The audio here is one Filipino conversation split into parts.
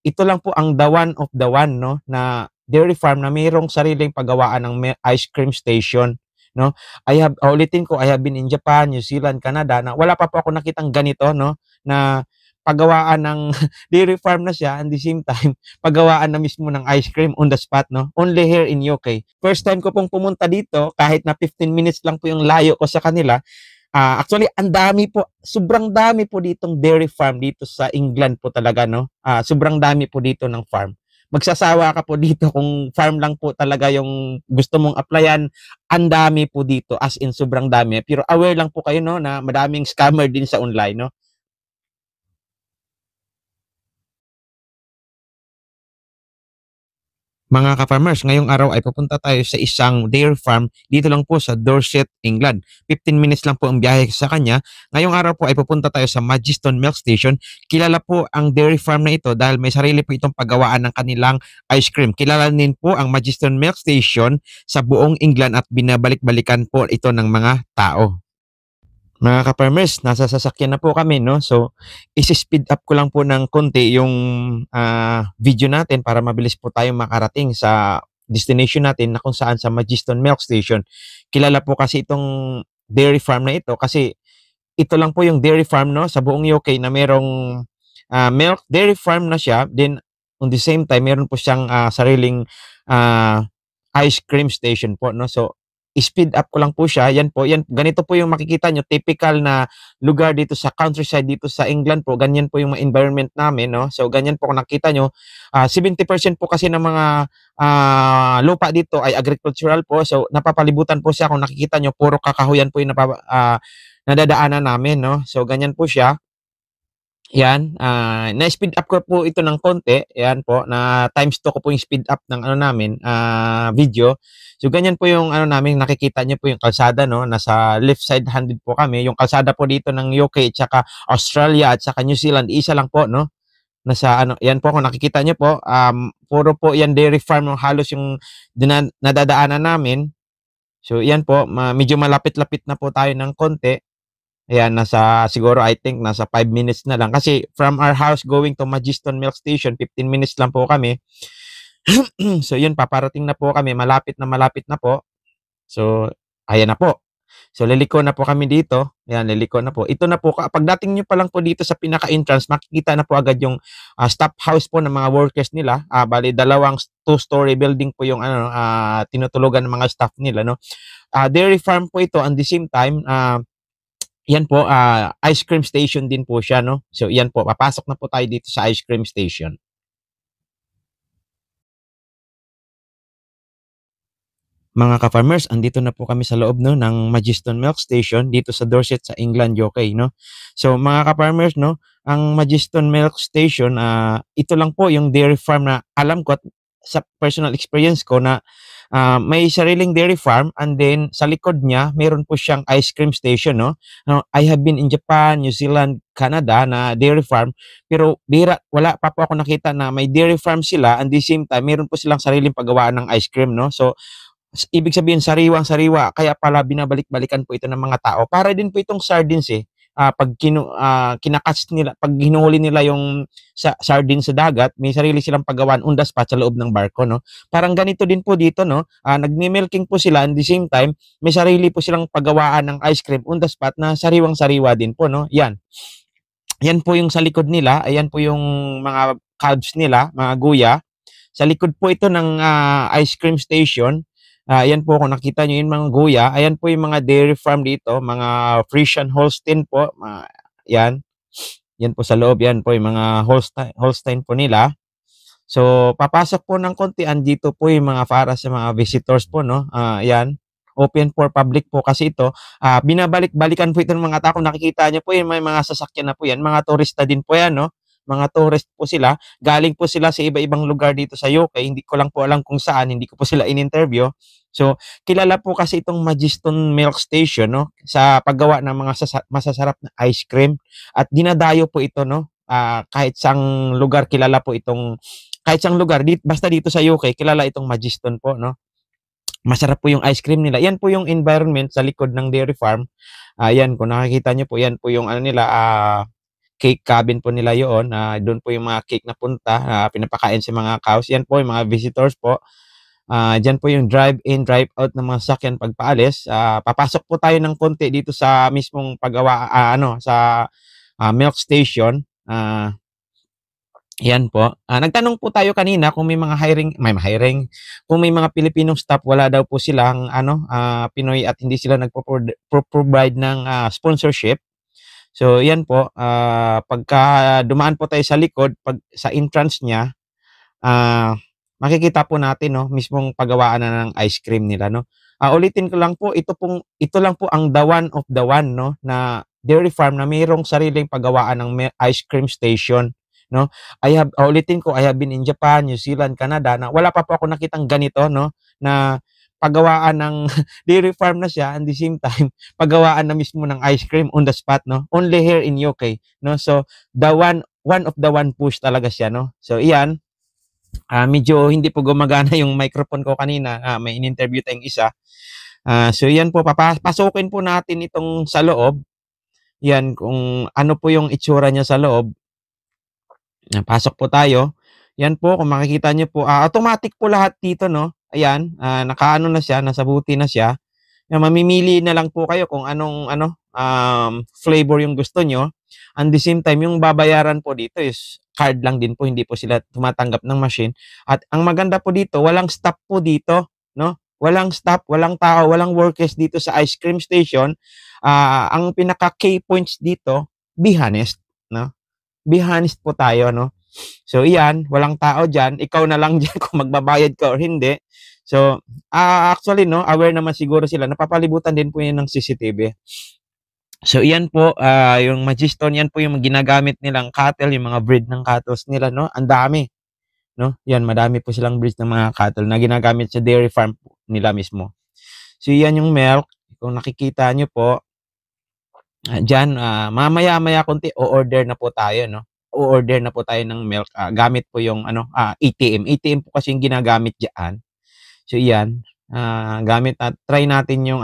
ito lang po ang the one of the one, no, na dairy farm na mayroong sariling paggawaan ng ice cream station, no. Ulitin ko, I have been in Japan, New Zealand, Canada, na wala pa po ako nakitang ganito, no, na paggawaan ng dairy farm na siya, and the same time paggawaan na mismo ng ice cream on the spot, no. Only here in UK. First time ko pong pumunta dito, kahit na 15 minutes lang po yung layo ko sa kanila. Actually, ang dami po, sobrang dami po ditong dairy farm dito sa England po talaga, no? Sobrang dami po dito ng farm. Magsasawa ka po dito kung farm lang po talaga yung gusto mong applyan. Ang dami po dito, as in sobrang dami. Pero aware lang po kayo, no, na madaming scammer din sa online, no? Mga ka-farmers, ngayong araw ay pupunta tayo sa isang dairy farm dito lang po sa Dorset, England. 15 minutes lang po ang biyahe sa kanya. Ngayong araw po ay pupunta tayo sa Magiston Milk Station. Kilala po ang dairy farm na ito dahil may sarili po itong paggawaan ng kanilang ice cream. Kilala din po ang Magiston Milk Station sa buong England at binabalik-balikan po ito ng mga tao. Mga ka-farmers, nasa sasakyan na po kami, no? So, isi-speed up ko lang po ng konti yung video natin para mabilis po tayong makarating sa destination natin na kung saan sa Magiston Milk Station. Kilala po kasi itong dairy farm na ito kasi ito lang po yung dairy farm, no, sa buong UK na merong milk dairy farm na siya. Then, on the same time, meron po siyang sariling ah, ice cream station po, no? So, speed up ko lang po siya. Yan po, yan, ganito po yung makikita nyo, typical na lugar dito sa countryside dito sa England po. Ganyan po yung environment namin, no? So, ganyan po kung nakita nyo. 70% po kasi ng mga lupa dito ay agricultural po. So, napapalibutan po siya. Kung nakikita nyo, puro kakahuyan po yung nadadaanan namin, no? So, ganyan po siya. Yan, na-speed up ko po ito ng konti. Yan po, na times 2 ko po yung speed up ng ano namin, video. So, ganyan po yung ano namin, nakikita niyo po yung kalsada, no? Nasa left side handed po kami. Yung kalsada po dito ng UK, tsaka Australia, at saka New Zealand, isa lang po, no? Nasa ano, yan po, kung nakikita niyo po, puro po yan dairy farm, halos yung nadadaanan namin. So, yan po, medyo malapit-lapit na po tayo ng konti. Ayan, siguro I think nasa 5 minutes na lang. Kasi from our house going to Magiston Milk Station, 15 minutes lang po kami. So yun, paparating na po kami. Malapit na po. So, ayan na po. So, liliko na po kami dito. Ayan, liliko na po. Ito na po, pagdating nyo pa lang po dito sa pinaka-entrance, makikita na po agad yung staff house po ng mga workers nila. Bali, dalawang 2-story building po yung tinutulugan ng mga staff nila, no? Dairy farm po ito, and the same time, yan po, ice cream station din po siya, no? So, yan po, papasok na po tayo dito sa ice cream station. Mga ka-farmers, andito na po kami sa loob, no, ng Magiston Milk Station dito sa Dorset sa England, UK, no? So, mga ka-farmers, no, ang Magiston Milk Station, ito lang po yung dairy farm na alam ko at sa personal experience ko na may sariling dairy farm, and then sa likod niya meron po siyang ice cream station, no? I have been in Japan, New Zealand, Canada na dairy farm, pero wala pa po ako nakita na may dairy farm sila, and the same time meron po silang sariling paggawaan ng ice cream, no? So, ibig sabihin sariwang-sariwa, kaya pala binabalik-balikan po ito ng mga tao. Para din po itong sardines, pag kinakatch nila, pag hinuhuli nila yung sardines sa dagat, may sarili silang paggawaan on the spot sa loob ng barko, no? Parang ganito din po dito, no? Nagmi-milking po sila, and the same time, may sarili po silang paggawaan ng ice cream on the spot na sariwang-sariwa din po, no? Yan. Yan po yung sa likod nila, ayan po yung mga calves nila, mga guya. Sa likod po ito ng ice cream station. Ayan po, kung nakita nyo yung mga guya, ayan po yung mga dairy farm dito, mga Friesian Holstein po. Yan. Yan po sa loob, yan po yung mga Holstein po nila. So, papasok po ng konti, andito po yung mga para sa mga visitors po, no? Yan. Open for public po kasi ito. Binabalik-balikan po ito ng mga tao. Kung nakikita nyo po, yung may mga sasakyan na po yan. Mga turista din po yan, no? Mga tourist po sila. Galing po sila sa iba-ibang lugar dito sa UK. Hindi ko lang po alam kung saan. Hindi ko po sila in-interview. So, kilala po kasi itong Magiston Milk Station, no? Sa paggawa ng mga masasarap na ice cream. At dinadayo po ito, no? Kahit sang lugar, kilala po itong, kahit sang lugar, basta dito sa UK, kilala itong Magiston po, no? Masarap po yung ice cream nila. Yan po yung environment sa likod ng dairy farm. Yan, kung nakikita nyo po, yan po yung ano nila, cake cabin po nila yon. Doon po yung mga cake na punta, pinapakain sa mga cows. Yan po yung mga visitors po. Diyan po yung drive-in, drive-out ng mga sakyan pagpaalis. Papasok po tayo ng konti dito sa mismong paggawa, sa milk station. Yan po. Nagtanong po tayo kanina kung may mga hiring, kung may mga Pilipinong staff, wala daw po silang Pinoy at hindi sila nagpo-provide ng sponsorship. So yan po, pagka dumaan po tayo sa likod, pag sa entrance niya, makikita po natin, no, mismong paggawaan na ng ice cream nila, no. Ulitin ko lang po, ito lang po ang the one of the one, no, na dairy farm na mayroong sariling paggawaan ng ice cream station, no. Ulitin ko, I have been in Japan, New Zealand, Canada, na wala pa po ako nakitang ganito, no, na paggawaan ng dairy farm na siya, and the same time paggawaan na mismo ng ice cream on the spot, no. Only here in UK, no. So the one of the one push talaga siya, no. So iyan, medyo hindi po gumagana yung microphone ko kanina. May in-interview tayong isa. So yan po, papasukin po natin itong sa loob. Yan, kung ano po yung itsura niya sa loob. Pasok po tayo. Yan po, kung makikita niyo po, automatic po lahat dito, no? Ayan, nakaano na siya, nasa buti na siya. Yan, mamimili na lang po kayo kung anong flavor yung gusto nyo. And the same time, yung babayaran po dito is card lang din po, hindi po sila tumatanggap ng machine. At ang maganda po dito, walang staff po dito, no? Walang staff, walang tao, walang workers dito sa ice cream station. Ang pinaka key points dito, be honest, no? Be honest po tayo, no? So iyan, walang tao diyan, ikaw na lang diyan kung magbabayad ka or hindi. So actually, no, aware naman siguro sila, napapalibutan din po yan ng CCTV. So iyan po, yung Magiston, yan po yung ginagamit nilang cattle, yung mga breed ng cattle nila, no? Ang dami, no? Yan, madami po silang breeds ng mga cattle na ginagamit sa dairy farm nila mismo. So yan yung milk, kung nakikita nyo po, diyan, mamaya-maya konti, o-order na po tayo, no? O-order na po tayo ng milk, gamit po yung ATM. ATM po kasi yung ginagamit diyan. So iyan, gamit at try natin yung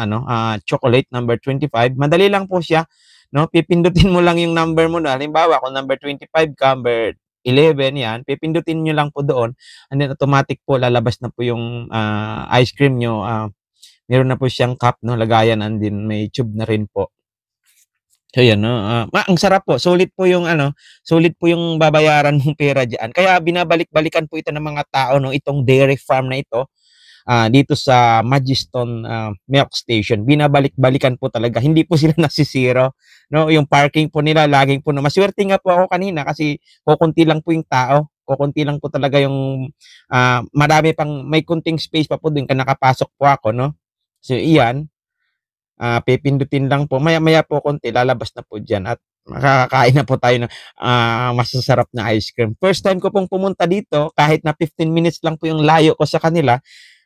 chocolate number 25. Madali lang po siya, no? Pipindutin mo lang yung number mo, na halimbawa kung number 25 ka, number 11 yan, pipindutin niyo lang po doon, and then automatic po lalabas na po yung ice cream nyo. Meron na po siyang cup, no, lagayan, and then may tube na rin po. So yan, no. Ang sarap po, sulit po yung babayaran mong pera diyan. Kaya binabalik-balikan po ito ng mga tao, no, itong dairy farm na ito. Dito sa Magiston Milk Station, binabalik-balikan po talaga, hindi po sila nasisiro, no? Yung parking po nila laging puno. Maswerte nga po ako kanina kasi kukunti lang po yung tao, kukunti lang po talaga yung marami pang, may kunting space pa po din ka nakapasok po ako, no? So iyan, pipindutin lang po, maya-maya po konti lalabas na po diyan at makakakain na po tayo ng masasarap na ice cream. First time ko pong pumunta dito, kahit na 15 minutes lang po yung layo ko sa kanila.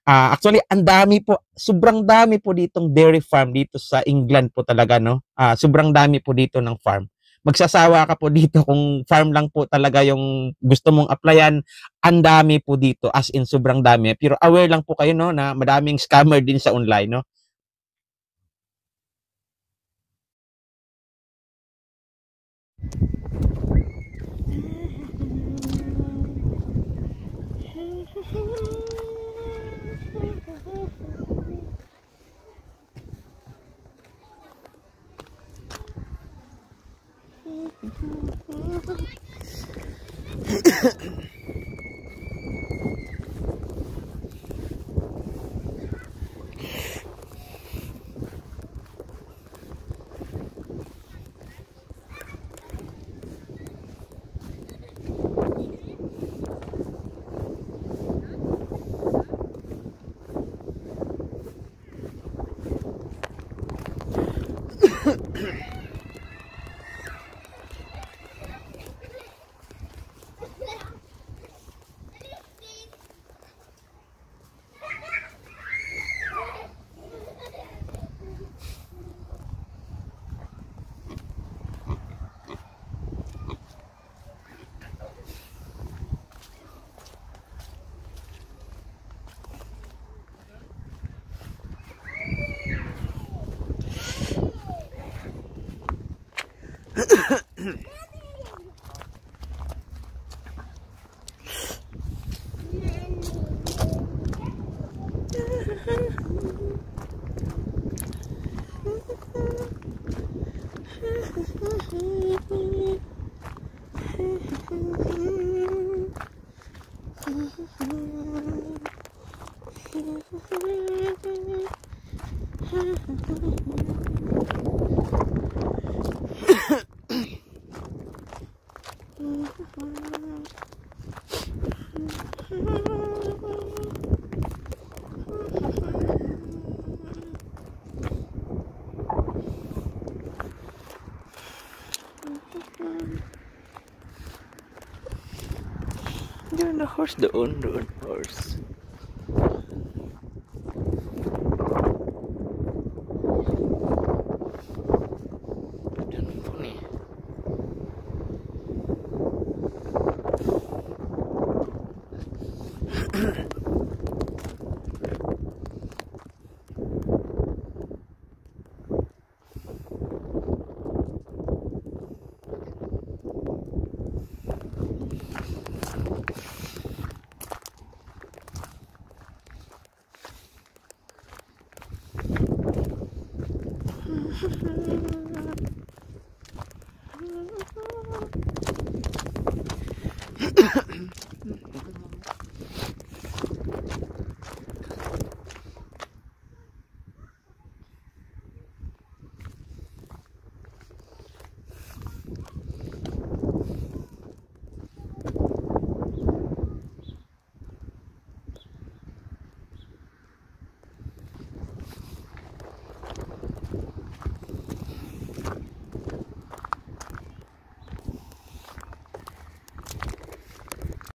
Actually, ang dami po, sobrang dami po ditong dairy farm dito sa England po talaga, no? Sobrang dami po dito ng farm. Magsasawa ka po dito kung farm lang po talaga yung gusto mong applyan. Ang dami po dito, as in sobrang dami. Pero aware lang po kayo, no, na madaming scammer din sa online, no? Yun na horse doon, horse. Yan po ni.